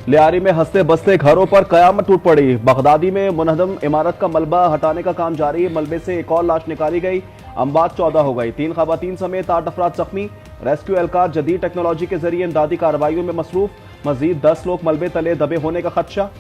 लियारी में हंसते बसते घरों पर कयामत टूट पड़ी। बगदादी में मुनहदम इमारत का मलबा हटाने का काम जारी। मलबे से एक और लाश निकाली गई। अम्बात 14 हो गई। 3 खवातीन समेत 8 अफराद जख्मी। रेस्क्यू एहलकार जदीद टेक्नोलॉजी के जरिए इमदादी कार्रवाइयों में मसरूफ। मजीद 10 लोग मलबे तले दबे होने का खदशा।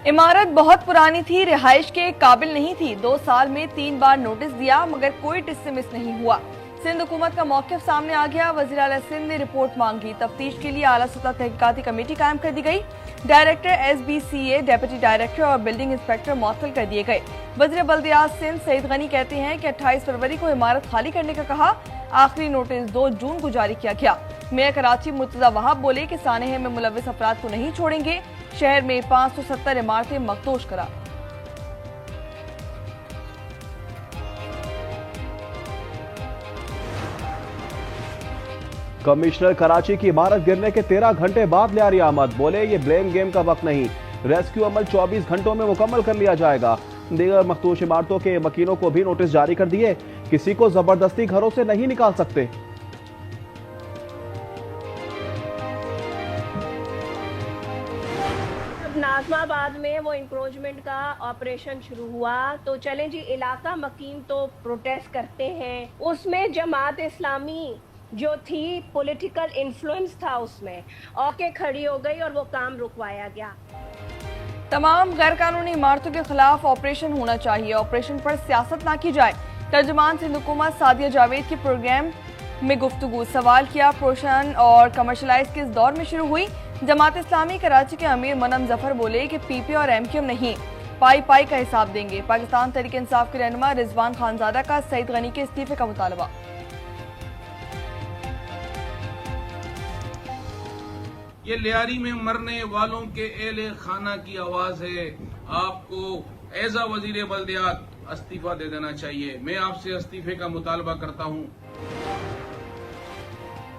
इमारत बहुत पुरानी थी, रिहाइश के काबिल नहीं थी। 2 साल में 3 बार नोटिस दिया मगर कोई टिस्से-मिस नहीं हुआ। सिंध हुकूमत का मौक़िफ़ सामने आ गया। वज़ीर आला सिंध ने रिपोर्ट मांगी। तफ्तीश के लिए आला सतह तहकीकाती कमेटी कायम कर दी गई। डायरेक्टर SBCA, डेप्यूटी डायरेक्टर और बिल्डिंग इंस्पेक्टर मुअत्तल कर दिए गए। वज़ीर बल्दियात सिंध सईद गनी कहते हैं कि 28 फरवरी को इमारत खाली करने का कहा। आखिरी नोटिस 2 जून को जारी किया गया। मेयर कराची मुर्तजा वहाब बोले कि सानहे में मुलव्विस अफराद को नहीं छोड़ेंगे। शहर में 570 इमारतें मखदूश करार। कमिश्नर कराची की इमारत गिरने के 13 घंटे बाद लियारी आमद। बोले ये ब्लेम गेम का वक्त नहीं, रेस्क्यू अमल 24 घंटों में मुकम्मल कर लिया जाएगा। दीगर मखदूश इमारतों के मकीनों को भी नोटिस जारी कर दिए। किसी को जबरदस्ती घरों से नहीं निकाल सकते। नाज़माबाद में वो इंक्रोचमेंट का ऑपरेशन शुरू हुआ तो चले जी, इलाका मकीन तो प्रोटेस्ट करते हैं। उसमें जमात इस्लामी जो थी, पॉलिटिकल इन्फ्लुएंस था उसमें, औके खड़ी हो गई और वो काम रुकवाया गया। तमाम गैर कानूनी इमारतों के खिलाफ ऑपरेशन होना चाहिए। ऑपरेशन पर सियासत ना की जाए। तर्जुमान सिंध हुकूमत सादिया जावेद के प्रोग्राम में गुफ्तगू। सवाल किया प्रोशन और कमर्शलाइज किस दौर में शुरू हुई। जमात इस्लामी कराची के अमीर मनम जफर बोले कि PP और MQM नहीं, पाई पाई का हिसाब देंगे। पाकिस्तान तहरीक इंसाफ के रहनुमा रिजवान खानजादा का सईद गनी के इस्तीफे का मुतालबा। ये लियारी में मरने वालों के एले खाना की आवाज है। आपको एज अ वजीर बल्दियात इस्तीफा दे देना चाहिए। मैं आपसे इस्तीफे का मुतालबा करता हूं।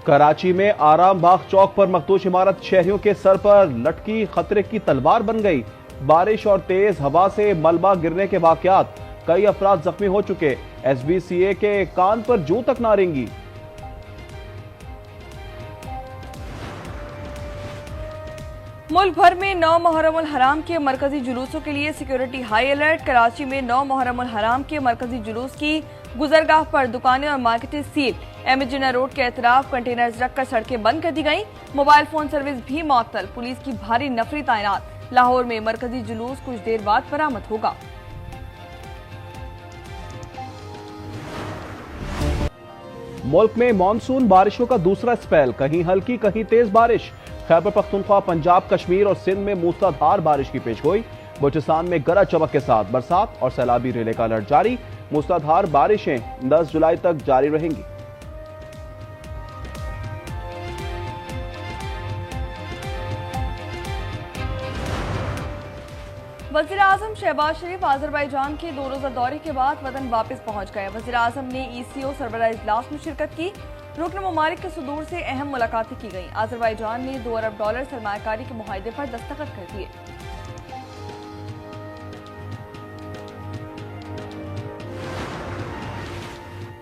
कराची में आराम बाग चौक पर मखदूश इमारत शहरियों के सर पर लटकी खतरे की तलवार बन गई। बारिश और तेज हवा से मलबा गिरने के वाकयात, कई अफराद जख्मी हो चुके। SBCA के कान पर जूं तक ना रेंगी। मुल्क भर में 9 मुहर्रमुल हराम के मरकजी जुलूसों के लिए सिक्योरिटी हाई अलर्ट। कराची में 9 मुहर्रमुल हराम के मरकजी जुलूस की गुजरगाह पर दुकानें और मार्केटें सील। एमजिना रोड के एतराफ कंटेनर्स रखकर सड़कें बंद कर दी गई। मोबाइल फोन सर्विस भी मुअत्तल। पुलिस की भारी नफरी तैनात। लाहौर में मरकजी जुलूस कुछ देर बाद बरामद होगा। मुल्क में मानसून बारिशों का दूसरा स्पेल, कहीं हल्की कहीं तेज बारिश। खैबर पख्तूनख्वा, पंजाब, कश्मीर और सिंध में मूसलाधार बारिश की पेशगोई। बलूचिस्तान में गरज चमक के साथ बरसात और सैलाबी रिले का अलर्ट जारी। मूसलाधार बारिशें 10 जुलाई तक जारी रहेंगी। वज़ीर आज़म शहबाज शरीफ आज़रबाईजान के 2 रोज़ा दौरे के बाद वतन वापस पहुंच गए। वज़ीर आज़म ने ECO सरबराह इजलास में शिरकत की। रुकन ममालिक के सदूर से अहम मुलाकातें की गईं। आज़रबाईजान ने $2 अरब सरमायाकारी के मुआहदे पर दस्तखत कर दिए।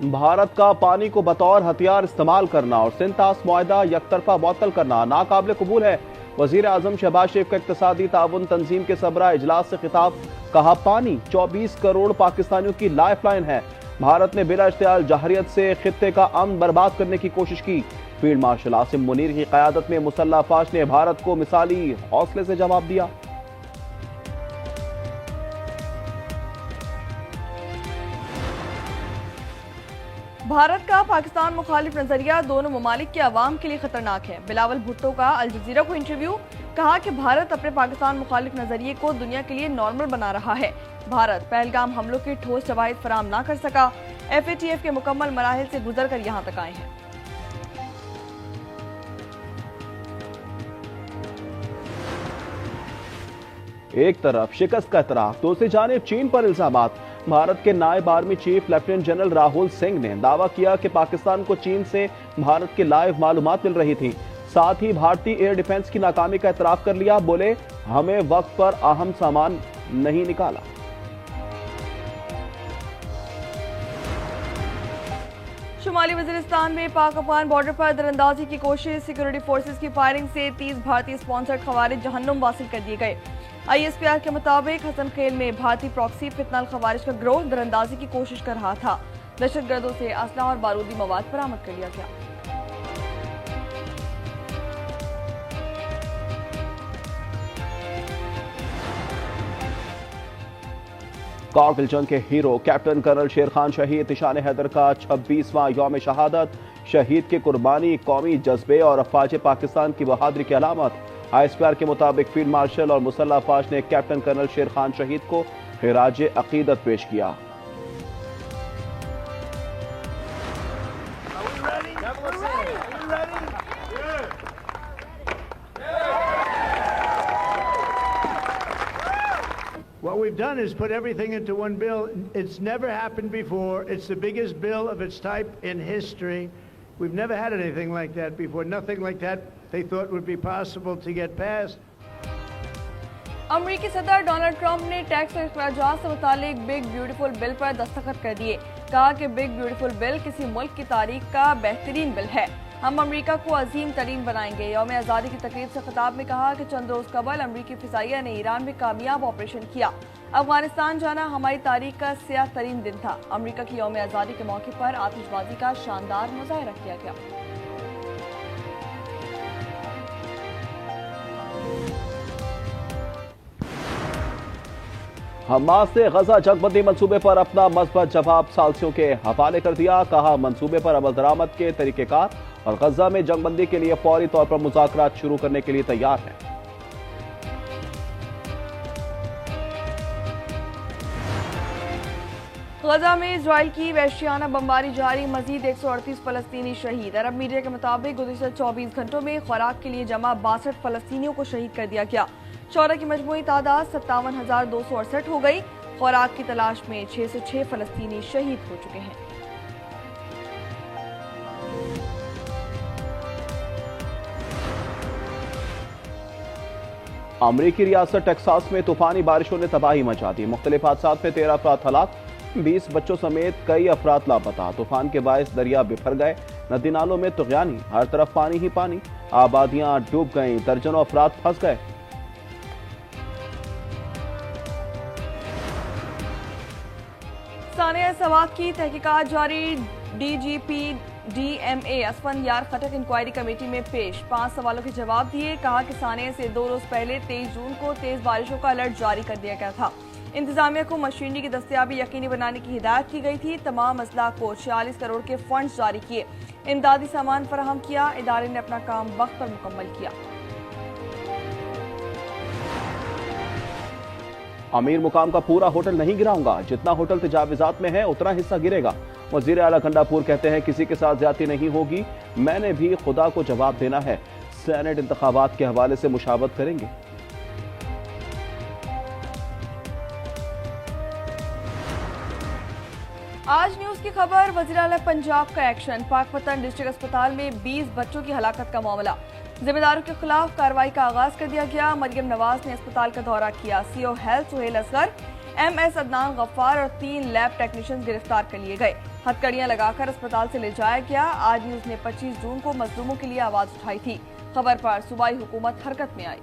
भारत का पानी को बतौर हथियार इस्तेमाल करना और सिंतास मुआहदा यकतरफा मुअत्तल करना नाकाबिल कबूल है। वज़ीर आज़म शहबाज शरीफ का इक्तिसादी ताउन तंजीम के सबरा इजलास से खिताब। कहा, पानी 24 करोड़ पाकिस्तानियों की लाइफ लाइन है। भारत ने बिला इश्तियाल जहरियत से खित्ते का अमन बर्बाद करने की कोशिश की। फील्ड मार्शल आसिम मुनीर की क़यादत में मुसल्लह अफवाज ने भारत को मिसाली हौसले से जवाब दिया। भारत का पाकिस्तान मुखालिफ नजरिया दोनों ममालिक के अवाम के लिए खतरनाक है। बिलावल भुट्टो का अल जजीरा को इंटरव्यू। कहा कि भारत अपने पाकिस्तान मुखालिफ नजरिए को दुनिया के लिए नॉर्मल बना रहा है। भारत पहलगाम हमलों के ठोस जवाहिर फराम ना कर सका। FATF के मुकम्मल मराहिल से गुजर कर यहाँ तक आए हैं। एक तरफ शिकस्त का इतराफ, दूसरी जानिब चीन पर इल्जामात। भारत के नायब army chief lieutenant general Rahul Singh ने दावा किया कि पाकिस्तान को चीन से भारत की लाइव मालूमात मिल रही थी। साथ ही भारतीय एयर डिफेंस की नाकामी का इतराफ कर लिया। बोले, हमें वक्त पर अहम सामान नहीं निकाला। शुमाली वजीरिस्तान में पाक अफगान बॉर्डर पर दरअंदाजी की कोशिश, सिक्योरिटी फोर्सेस की फायरिंग से 30 भारतीय स्पॉन्सर्ड खवारिज जहन्नुम वासिल कर दिए गए। ISPR के मुताबिक हसन खेल में भारतीय प्रॉक्सी फितनाल खवारिज का गिरोह दरअंदाजी की कोशिश कर रहा था। दहशतगर्दों से असला और बारूदी मवाद बरामद कर लिया गया। कारगिल जंग के हीरो कैप्टन कर्नल शेर खान शहीद, निशान हैदर का 26वां यौम शहादत। शहीद की कुर्बानी कौमी जज्बे और अफवाज पाकिस्तान की बहादुरी की अलामत। ISPR के मुताबिक फील्ड मार्शल और मुसल्लह अफवाज ने कैप्टन कर्नल शेर खान शहीद को खिराज अकीदत पेश किया। What we've done is put everything into one bill. It's never happened before. It's the biggest bill of its type in history. We've never had anything like that before. Nothing like that they thought would be possible to get passed. अमरीकी सदर Donald Trump ने tax और अखराजात से मुतालिक big beautiful bill पर दस्तखत कर दिए। कहा कि बिग ब्यूटीफुल बिल किसी मुल्क की तारीख का बेहतरीन बिल है। हम अमरीका को अजीम तरीन बनाएंगे। यौम आज़ादी की तकरीब से खिताब में कहा कि चंद रोज कबल अमरीकी फिजाइया ने ईरान में कामयाब ऑपरेशन किया। अफगानिस्तान जाना हमारी तारीख का स्याह तरीन दिन था। अमरीका की यौम आज़ादी के मौके पर आतिशबाजी का शानदार मुजाहरा किया गया। हमास ने गजा जंगबंदी मंसूबे पर अपना मस्बत जवाब सालसियों के हवाले कर दिया। कहा मंसूबे पर अमल दरामद के तरीकेकार और गजा में जंगबंदी के लिए फौरी तौर पर मुज़ाकरात शुरू करने के लिए तैयार है। गजा में इजराइल की वहशियाना बमबारी जारी, मजीद 138 फलस्तीनी शहीद। अरब मीडिया के मुताबिक गुज़िश्ता 24 घंटों में खुराक के लिए जमा 62 फलस्तीनियों को शहीद कर दिया गया। शोहरा की मजमूई तादाद 57,268 हो गई। खुराक की तलाश में 606 फलस्तीनी शहीद हो चुके हैं। अमरीकी रियासत टेक्सास में तूफानी बारिशों ने तबाही मचा दी। मुख्तलिफ हादसात में 13 अफराद हलाक, 20 बच्चों समेत कई अफराद लापता। तूफान के बायस दरिया बिफर गए, नदी नालों में तुग़यानी, हर तरफ पानी ही पानी। आबादियां डूब गईं, दर्जनों अफराद फंस गए। सानिया सवात की तहकीकात जारी। DGP DMA असफंदियार खटक इंक्वायरी कमेटी में पेश, 5 सवालों के जवाब दिए। कहा कि सानिया से 2 रोज पहले 23 जून को तेज बारिशों का अलर्ट जारी कर दिया गया था। इंतजामिया को मशीनरी की दस्तयाबी यकीनी बनाने की हिदायत की गई थी। तमाम अजला को 46 करोड़ के फंड जारी किए, इमदादी सामान फराहम किया। इदारे ने अपना काम वक्त पर मुकम्मल किया। अमीर मुकाम का पूरा होटल नहीं गिराऊंगा, जितना होटल तजाविजात में है उतना हिस्सा गिरेगा। वजीर आला गंडापुर कहते हैं किसी के साथ ज्यादती नहीं होगी, मैंने भी खुदा को जवाब देना है। सेनेट इंतखाबात के हवाले से मुशावरत करेंगे। आज न्यूज की खबर, वज़ीर आला पंजाब का एक्शन। पाकपतन डिस्ट्रिक्ट अस्पताल में 20 बच्चों की हलाकत का मामला, जिम्मेदारों के खिलाफ कार्रवाई का आगाज कर दिया गया। मरियम नवाज ने अस्पताल का दौरा किया। CO health Suhail Asghar, MS Adnan Ghaffar और 3 लैब टेक्नीशियन गिरफ्तार कर लिए गए। हथकड़ियां लगाकर अस्पताल से ले जाया गया। आज न्यूज ने 25 जून को मजलूमों के लिए आवाज उठाई थी। खबर पर सूबाई हुकूमत हरकत में आई।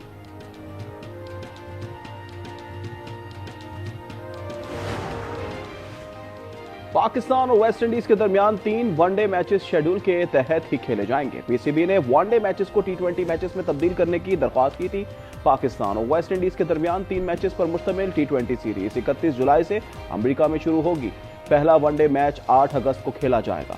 पाकिस्तान और वेस्ट इंडीज के दरमियान 3 वनडे मैचेस शेड्यूल के तहत ही खेले जाएंगे। PCB ने वनडे मैचेस को T20 मैचेस में तब्दील करने की दरख्वास्त की थी। पाकिस्तान और वेस्ट इंडीज के दरमियान 3 मैचेस पर मुश्तमिल T20 सीरीज 31 जुलाई से अमेरिका में शुरू होगी। पहला वनडे मैच 8 अगस्त को खेला जाएगा।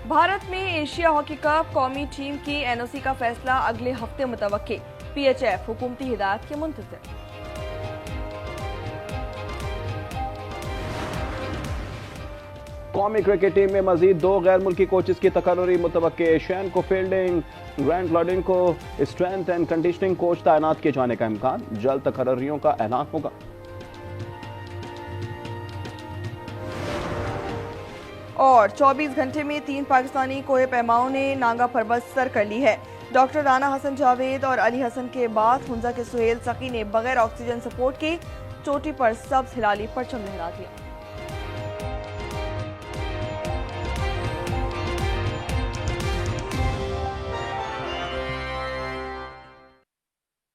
भारत में एशिया हॉकी कप कौमी टीम की NOC का फैसला अगले हफ्ते मुतवक्के। PHF हुकूमती हिदायत के मुंतज़िर। कौमी क्रिकेट टीम में मजीद 2 गैर मुल्की कोचेस की तकर्री मुतवक्के। शैन को फील्डिंग, ग्रैंट लॉडिन को स्ट्रेंथ एंड कंडीशनिंग कोच तैनात किए जाने का इम्कान। जल्द तकर्रियों का ऐलान होगा। और 24 घंटे में 3 पाकिस्तानी कोहे पैमाओं ने नांगा परबत सर कर ली है। डॉक्टर राना हसन जावेद और अली हसन के बाद हुंजा के सुहेल सकी ने बगैर ऑक्सीजन सपोर्ट के चोटी पर सब्ज हिलाली परचम लहरा दिया।